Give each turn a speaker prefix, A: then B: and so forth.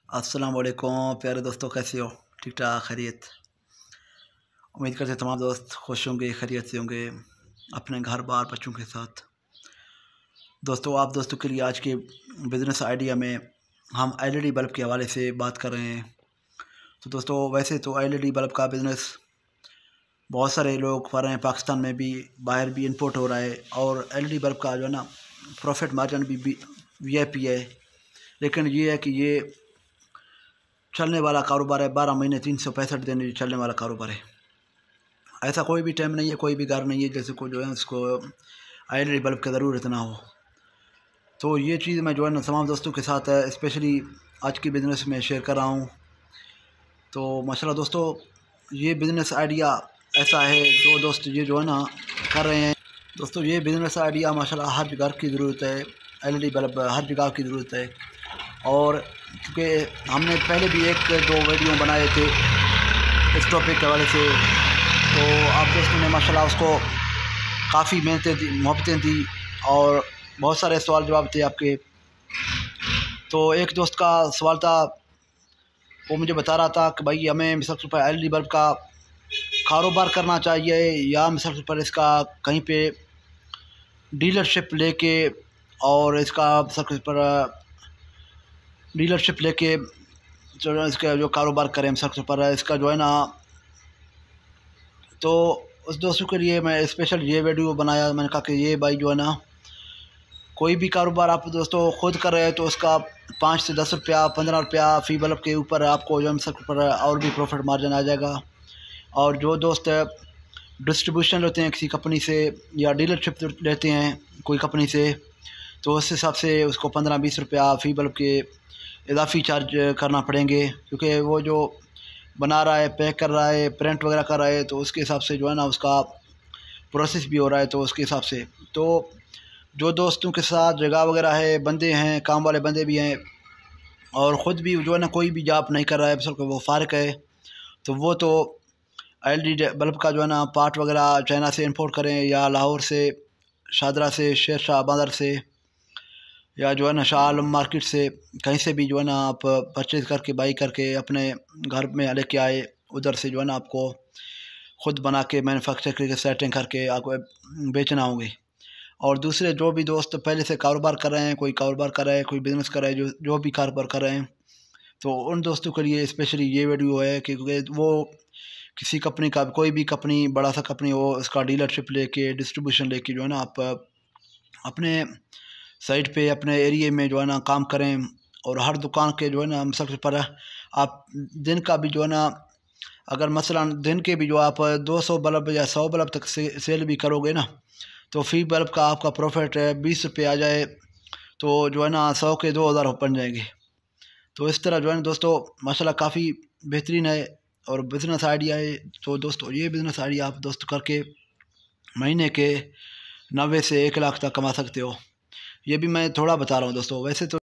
A: अस्सलाम वालेकुम प्यारे दोस्तों, कैसे हो? ठीक ठाक, खैरियत। उम्मीद करते हैं तमाम दोस्त खुश होंगे, खैरियत से होंगे अपने घर बार बच्चों के साथ। दोस्तों, आप दोस्तों के लिए आज के बिज़नेस आइडिया में हम एलईडी बल्ब के हवाले से बात कर रहे हैं। तो दोस्तों, वैसे तो एलईडी बल्ब का बिज़नेस बहुत सारे लोग कर रहे हैं, पाकिस्तान में भी, बाहर भी इंपोर्ट हो रहा है। और एलईडी बल्ब का जो है ना, प्रॉफिट मार्जिन भी वीआईपी है। लेकिन ये है कि ये चलने वाला कारोबार है, 12 महीने 365 दिन चलने वाला कारोबार है। ऐसा कोई भी टाइम नहीं है, कोई भी घर नहीं है जैसे को जो है उसको एलईडी बल्ब की ज़रूरत ना हो। तो ये चीज़ मैं जो है ना तमाम दोस्तों के साथ स्पेशली आज की बिज़नेस में शेयर कर रहा हूँ। तो माशाल्लाह दोस्तों, ये बिज़नेस आइडिया ऐसा है जो दोस्त ये जो है ना कर रहे हैं। दोस्तों, ये बिज़नेस आइडिया माशाल्लाह हर घर की ज़रूरत है, एलईडी बल्ब हर जगह की ज़रूरत है। और क्योंकि हमने पहले भी 1-2 वीडियो बनाए थे इस टॉपिक के हवाले से, तो आप दोस्तों ने माशाल्लाह उसको काफ़ी मेहनतें दी, मोहब्बतें दी और बहुत सारे सवाल जवाब थे आपके। तो एक दोस्त का सवाल था, वो मुझे बता रहा था कि भाई हमें सबसे पहले एलईडी बल्ब का कारोबार करना चाहिए या सबसे पहले इसका कहीं पे डीलरशिप लेके और इसका सबसे पहले डीलरशिप लेके जो है इसका जो कारोबार करें सबसे पहले इसका जो है ना। तो उस दोस्तों के लिए मैं स्पेशल ये वीडियो बनाया। मैंने कहा कि ये भाई जो है ना, कोई भी कारोबार आप दोस्तों खुद कर रहे हैं तो उसका 5 से 10 रुपया 15 रुपया फ़ी बल्ब के ऊपर आपको जो है सबसे पहले और भी प्रॉफिट मार्जिन आ जाएगा। और जो दोस्त डिस्ट्रीब्यूशन लेते हैं किसी कंपनी से या डीलरशिप लेते हैं कोई कंपनी से, तो उस हिसाब से उसको 15-20 रुपया फ़ी बल्ब के इजाफी चार्ज करना पड़ेंगे, क्योंकि वो जो बना रहा है, पैक कर रहा है, प्रिंट वगैरह कर रहा है, तो उसके हिसाब से जो है ना उसका प्रोसेस भी हो रहा है। तो उसके हिसाब से तो जो दोस्तों के साथ जगह वगैरह है, बंदे हैं, काम वाले बंदे भी हैं और ख़ुद भी जो है ना कोई भी जॉब नहीं कर रहा है, सब वो फारिग है, तो वो तो एलईडी बल्ब का जो है ना पार्ट वगैरह चाइना से इंपोर्ट करें या लाहौर से, शादरा से, शेर शाह बाज़ार से या जो है ना शाह आलम मार्केट से, कहीं से भी जो है ना आप परचेज़ करके बाई करके अपने घर में लेके आए, उधर से जो है ना आपको ख़ुद बना के मैन्युफैक्चर करके सेटिंग करके आपको बेचना होंगे। और दूसरे जो भी दोस्त पहले से कारोबार कर रहे हैं, कोई कारोबार कर रहा है, कोई बिज़नेस कर रहा है, जो भी कारोबार कर रहे हैं, तो उन दोस्तों के लिए स्पेशली ये वीडियो है कि वो किसी कंपनी का, कोई भी कंपनी, बड़ा सा कंपनी हो, उसका डीलरशिप लेके, डिस्ट्रीब्यूशन लेके जो है ना आप अपने साइट पे, अपने एरिए में जो है ना काम करें। और हर दुकान के जो है ना हम सबसे पहले आप दिन का भी जो है ना, अगर मसलन दिन के भी जो आप 200 बल्ब या 100 बल्ब तक सेल भी करोगे ना, तो फ़ी बल्ब का आपका प्रॉफिट 20 रुपये आ जाए तो जो है ना 100 के 2000 बन जाएंगे। तो इस तरह जो है ना दोस्तों माशाल्लाह काफ़ी बेहतरीन है और बिज़नेस आइडिया है। तो दोस्तों, ये बिज़नेस आइडिया आप दोस्त करके महीने के 90 से 1 लाख तक कमा सकते हो। ये भी मैं थोड़ा बता रहा हूँ दोस्तों, वैसे तो